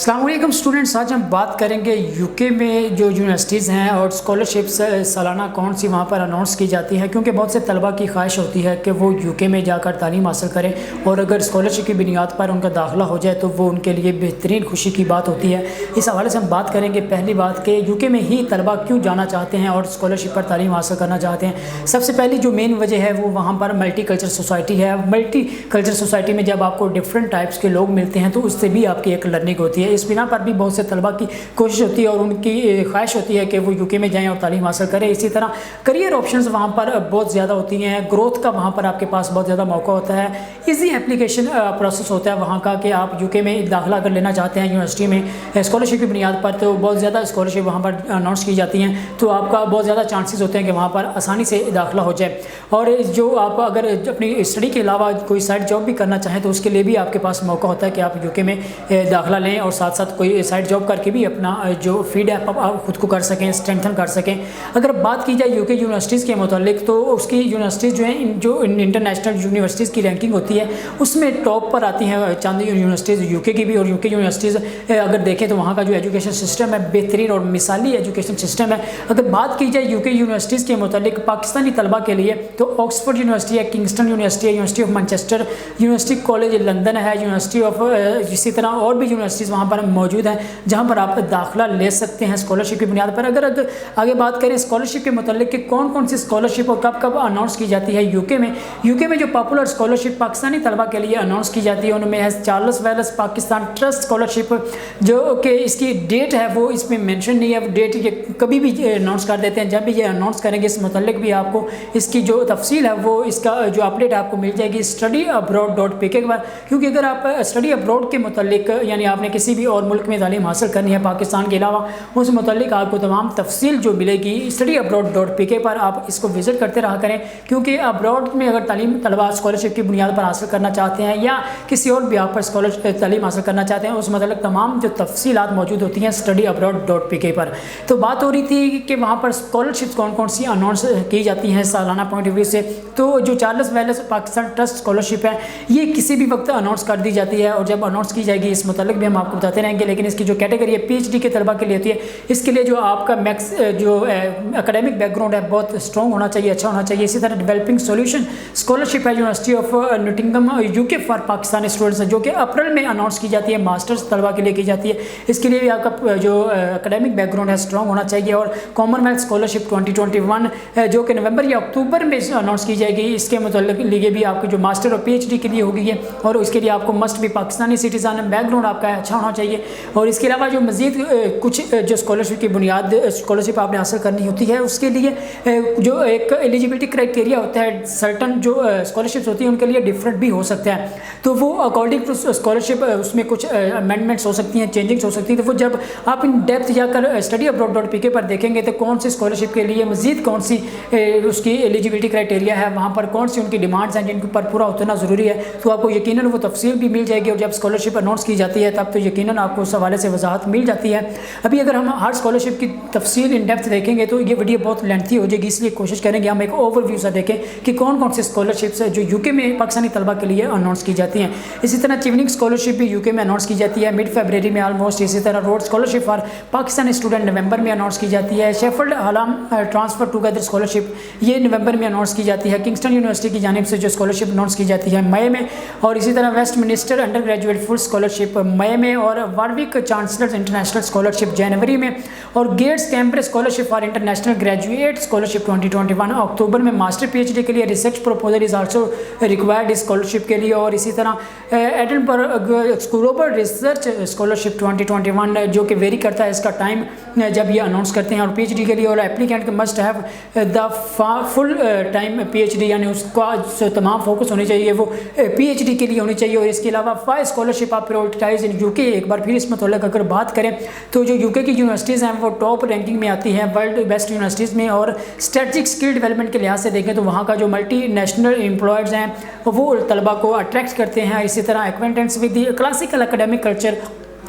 अस्सलाम वालेकुम स्टूडेंट्स, आज हम बात करेंगे यूके में जो यूनिवर्सिटीज़ हैं और स्कॉलरशिप्स सालाना कौन सी वहाँ पर अनाउंस की जाती हैं, क्योंकि बहुत से तलबा की ख्वाहिश होती है कि वो यूके में जाकर तालीम हासिल करें और अगर स्कॉलरशिप की बुनियाद पर उनका दाखिला हो जाए तो वो उनके लिए बेहतरीन खुशी की बात होती है। इस हवाले से हम बात करेंगे पहली बात कि यूके में ही तलबा क्यों जाना चाहते हैं और स्कॉलरशिप पर तालीम हासिल करना चाहते हैं। सबसे पहली जो मेन वजह है वो वहाँ पर मल्टी कल्चर सोसाइटी है। मल्टी कल्चर सोसाइटी में जब आपको डिफरेंट टाइप्स के लोग मिलते हैं तो उससे भी आपकी एक लर्निंग होती है। इस बिना पर भी बहुत से तलबा की कोशिश होती है और उनकी ख्वाहिश होती है कि वो यूके में जाएं और तालीम हासिल करें। इसी तरह करियर ऑप्शंस वहाँ पर बहुत ज़्यादा होती हैं, ग्रोथ का वहाँ पर आपके पास बहुत ज़्यादा मौका होता है। इजी एप्लीकेशन प्रोसेस होता है वहाँ का कि आप यूके में दाखिला अगर लेना चाहते हैं यूनिवर्सिटी में स्कॉलरशिप की बुनियाद पर, तो बहुत ज़्यादा स्कॉलरशिप वहाँ पर अनाउंस की जाती हैं, तो आपका बहुत ज़्यादा चांसेस होते हैं कि वहाँ पर आसानी से दाखिला हो जाए। और जो आप अगर अपनी स्टडी के अलावा कोई साइड जॉब भी करना चाहें तो उसके लिए भी आपके पास मौका होता है कि आप यूके में दाखिला लें और साथ साथ कोई साइड जॉब करके भी अपना जो फीड है आप खुद को कर सकें, स्ट्रेंथन कर सकें। अगर बात की जाए यूके यूनिवर्सिटीज़ के मुतालिक तो उसकी यूनिवर्सिटीज़ जो हैं, जो इंटरनेशनल यूनिवर्सिटीज़ की रैंकिंग होती है उसमें टॉप पर आती हैं चंद यूनिवर्सिटीज़ यूके की भी। और यूके यूनिवर्सिटीज़ अगर देखें तो वहाँ का जो एजुकेशन सिस्टम है बेहतरीन और मिसाली एजुकेशन सिस्टम है। अगर बात की जाए यूके यूनिवर्सिटीज़ के मुतालिक पाकिस्तानी तलबा के लिए तो ऑक्सफोर्ड यूनिवर्सिटी है, किंगस्टन यूनिवर्सिटी है, university of Manchester, university college London है, यूनिवर्सिटी ऑफ इसी तरह और भी यूनिवर्सिटीज़ वहाँ पर मौजूद हैं जहाँ पर आप दाखिला ले सकते हैं स्कॉलरशिप की बुनियाद पर। अगर आगे बात करें स्कॉलरशिप के मुतालिक कि कौन कौन सी स्कॉलरशिप और कब कब अनाउंस की जाती है यूके में जो पॉपुलर स्कॉलरशिप पाकिस्तानी तलबा के लिए अनाउंस की जाती है उनमें है Charles Wales Pakistan trust scholarship, जो कि इसकी डेट है वो इसमें मेंशन नहीं है। डेट ये कभी भी अनाउंस कर देते हैं, जब भी ये अनाउंस करेंगे इस मुतालिक भी आपको इसकी जो तफसील है वो इसका जो अपडेट आपको मिल जाएगी studyabroad.pk के बाद। क्योंकि अगर आप स्टडी अब्रॉड के मुतालिक यानी आपने किसी भी और मुल्क में तालीम हासिल करनी है पाकिस्तान के अलावा, उस मुतालिक आपको तमाम तफसील जो मिलेगी studyabroad.pk पर आप इसको विज़िट करते रहा करें। क्योंकि अब्रॉड में अगर तालीम तलबा स्कॉलरशिप की बुनियाद पर हासिल करना चाहते हैं या किसी और भी आप पर स्कॉलरशिप तालीम हासिल करना चाहते हैं उस मतलब तमाम जो तफसीलात मौजूद होती हैं studyabroad.pk पर। तो बात हो रही थी कि वहाँ पर स्कॉलरशिप कौन कौन सी अनाउंस की जाती हैं सालाना पॉइंट ऑफ व्यू से। तो जो Charles Wales Pakistan trust scholarship है ये किसी भी वक्त अनाउंस कर दी जाती है और जब अनाउंस की जाएगी इस मुतालिक भी हम आपको बताते रहेंगे। लेकिन इसकी जो कैटेगरी है पीएचडी के तलबा के लिए होती है, इसके लिए जो आपका मैक्स जो एकेडमिक बैकग्राउंड है बहुत स्ट्रॉन्ग होना चाहिए, अच्छा होना चाहिए। इसी तरह डेवलपिंग सॉल्यूशन स्कॉलरशिप है university of Nottingham UK for Pakistani students जो कि अप्रैल में अनाउंस की जाती है, मास्टर्स तलबा के लिए की जाती है। इसके लिए भी आपका जो एकेडमिक बैकग्राउंड है स्ट्रॉन्ग होना चाहिए। और कॉमनवेल्थ स्कॉलरशिप 2021 जो कि नवंबर या अक्टूबर में अनाउंस की जाएगी, इसके मुतालिक लिए भी आपकी जो मास्टर और पीएचडी के लिए होगी है और इसके लिए आपको मस्ट भी पाकिस्तानी सिटीजन बैकग्राउंड आपका अच्छा होना चाहिए। और इसके अलावा जो मज़ीद कुछ जो स्कॉलरशिप की बुनियाद स्कॉलरशिप आपने हासिल करनी होती है उसके लिए जो एक एलिजिबिलिटी क्राइटेरिया होता है, सर्टन जो स्कॉलरशिप्स होती हैं उनके लिए डिफरेंट भी हो सकता है। तो वो अकॉर्डिंग टू स्कॉलरशिप उसमें कुछ अमेंडमेंट्स हो सकती हैं, चेंजिंग्स हो सकती हैं। तो वो जब आप इन डेप्थ जाकर studyabroad.pk पर देखेंगे तो कौन सी स्कॉलरशिप के लिए मज़ीद कौन सी उसकी एलिजिबिलिटी क्राइटेरिया है, वहाँ पर कौन सी उनकी डिमांड्स हैं जिनके ऊपर पूरा उतना ज़रूरी है, तो आपको यकीनन वो तफसील भी मिल जाएगी। और जब स्कॉलरशिप अनाउंस की जाती है तब तो यकीनन आपको उस हवाले से वजाहत मिल जाती है। अभी अगर हम हर स्कॉलरशिप की तफसील इन डेप्थ देखेंगे तो ये वीडियो बहुत लेंथी हो जाएगी, इसलिए कोशिश करेंगे हम एक ओवरव्यू सा देखें कि कौन कौन सी स्कॉलरशिप्स जो यूके में पाकिस्तानी तलबा के लिए अनाउंस की जाती हैं। इसी तरह चिवनिंग स्कॉलरशिप भी यूके में अनाउंस की जाती है मिड फरवरी में ऑलमोस्ट। इसी तरह Rhodes scholarship for Pakistani student नवंबर में अनाउंस की जाती है। Sheffield Hallam transfer together scholarship ये नवंबर में अनाउंस की जाती है। किंगस्टन यूनिवर्सिटी की जानिब से जो स्कॉलरशिप अनाउंस की जाती है मई में। और इसी तरह Westminster undergraduate full scholarship मई में और वार्विक चांसलर्स इंटरनेशनल स्कॉलरशिप जनवरी में और Gates Cambridge scholarship for international graduate scholarship 2021 अक्टूबर में। मास्टर पीएचडी के लिए research proposal is also required scholarship के लिए। और इसी तरह एडिनबर्ग ग्लोबल रिसर्च स्कॉलरशिप 2021 जो कि वेरी करता है इसका टाइम जब ये अनाउंस करते हैं। और पीएचडी के लिए और applicant must have the full time PhD यानी उसका जो तमाम फोकस होनी चाहिए वो पीएचडी के लिए होनी चाहिए। और इसके अलावा 5 स्कॉलरशिप आप प्रायोरिटाइज इन यूके। एक बार फिर इस मतलब अगर बात करें तो जो यूके की यूनिवर्सिटीज़ हैं वो टॉप रैंकिंग में आती हैं वर्ल्ड बेस्ट यूनिवर्सिटीज़ में। और स्ट्रेटजिक स्किल डेवलपमेंट के लिहाज से देखें तो वहाँ का जो मल्टी नेशनल एम्प्लॉयज़ हैं वो तलबा को अट्रैक्ट करते हैं। इसी तरह acquaintance with the classical academic culture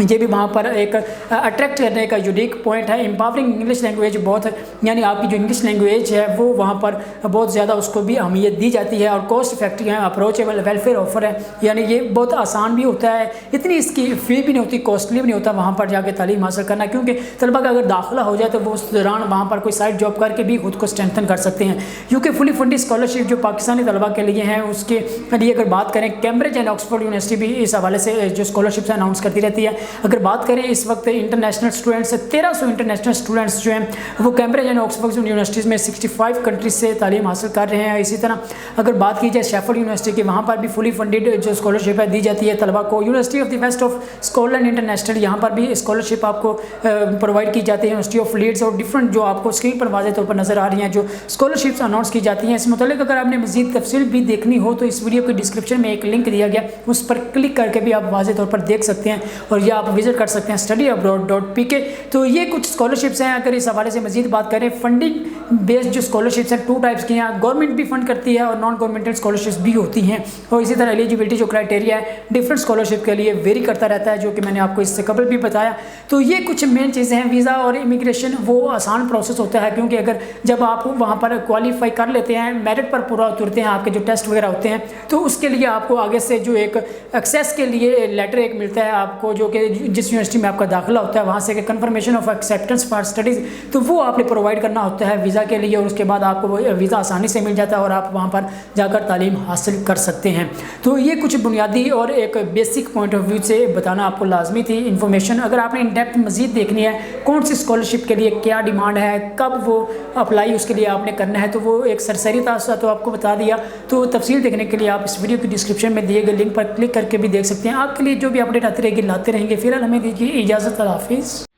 ये भी वहाँ पर एक अट्रैक्ट करने का यूनिक पॉइंट है। एम्पावरिंग इंग्लिश लैंग्वेज बहुत, यानी आपकी जो इंग्लिश लैंग्वेज है वो वहाँ पर बहुत ज़्यादा उसको भी अहमियत दी जाती है। और कॉस्ट इफेक्टिव है, अप्रोचेबल वेलफेयर ऑफर है, यानी ये बहुत आसान भी होता है, इतनी इसकी फ़ी भी नहीं होती, कॉस्टली भी नहीं होता वहाँ पर जाके तालीम हासिल करना, क्योंकि तलबा का अगर दाखिला हो जाए तो वो उस दौरान वहाँ पर कोई साइड जॉब करके भी खुद को स्ट्रेंथन कर सकते हैं। यूके फुली फंडेड स्कॉलरशिप जो पाकिस्तानी तलबा के लिए हैं, उसके लिए अगर बात करें, कैम्ब्रिज एंड ऑक्सफोर्ड यूनिवर्सिटी भी इस हवाले से जो स्कॉलरशिप अनाउंस करती रहती है। अगर बात करें इस वक्त इंटरनेशनल स्टूडेंट्स, 1300 इंटरनेशनल स्टूडेंट्स जो हैं वो कैम्ब्रिज एंड ऑक्सफोर्ड यूनिवर्सिटीज़ में 65 कंट्रीज से तालीम हासिल कर रहे हैं। इसी तरह अगर बात की जाए शेफील्ड यूनिवर्सिटी की, वहाँ पर भी फुली फंडेड जो स्कॉलरशिप है दी जाती है तलबा को। University of the west of Scotland international, यहाँ पर भी स्कॉलरशिप आपको प्रोवाइड की जाती है। यूनिवर्सिटी ऑफ लीड्स और डिफरेंट जो आपको स्क्रीन पर वाज़े तौर पर नज़र आ रही हैं जो स्कॉलरशिप्स अनाउंस की जाती हैं। इस मुतालिक अगर आपने मज़ीद तफसील भी देखनी हो तो इस वीडियो के डिस्क्रिप्शन में एक लिंक दिया गया, उस पर क्लिक करके भी आप वाज़े तौर पर देख सकते हैं, और या आप विजिट कर सकते हैं studyabroad.pk। तो ये कुछ स्कॉलरशिप्स हैं। अगर इस हवाले से मज़ीद बात करें, फंडिंग बेस्ड जो स्कॉलरशिप्स हैं 2 टाइप्स की हैं, गवर्नमेंट भी फंड करती है और नॉन गवर्नमेंटल स्कॉलरशिप्स भी होती हैं। और इसी तरह एलिजिबिलिटी जो क्राइटेरिया है डिफरेंट स्कॉलरशिप के लिए वेरी करता रहता है, जो कि मैंने आपको इससे कबल भी बताया। तो ये कुछ मेन चीज़ें हैं। वीज़ा और इमिग्रेशन वो आसान प्रोसेस होता है, क्योंकि अगर जब आप वहाँ पर क्वालिफाई कर लेते हैं, मेरिट पर पूरा उतरते हैं, आपके जो टेस्ट वगैरह होते हैं, तो उसके लिए आपको आगे से जो एक एक्सेस के लिए लेटर एक मिलता है आपको, जो कि जिस यूनिवर्सिटी में आपका दाखिला होता है वहाँ से confirmation of acceptance for studies, तो वो आपने प्रोवाइड करना होता है वीज़ा के लिए, और उसके बाद आपको वो वीज़ा आसानी से मिल जाता है और आप वहाँ पर जाकर तालीम हासिल कर सकते हैं। तो ये कुछ बुनियादी और एक बेसिक पॉइंट ऑफ व्यू से बताना आपको लाजमी थी इन्फॉर्मेशन। अगर आपने इन डेप्थ मज़ीद देखनी है कौन सी स्कॉलरशिप के लिए क्या डिमांड है, कब वो अप्लाई उसके लिए आपने करना है, तो वो एक सरसरी तासा तो आपको बता दिया। तो तफसील देखने के लिए आप इस वीडियो की डिस्क्रिप्शन में दिए गए लिंक पर क्लिक करके भी देख सकते हैं। आपके लिए जो भी अपडेट आती रहेगी लाते रहेंगे। फिलहाल हमें दीजिए इजाज़त, अल्लाह हाफिज़।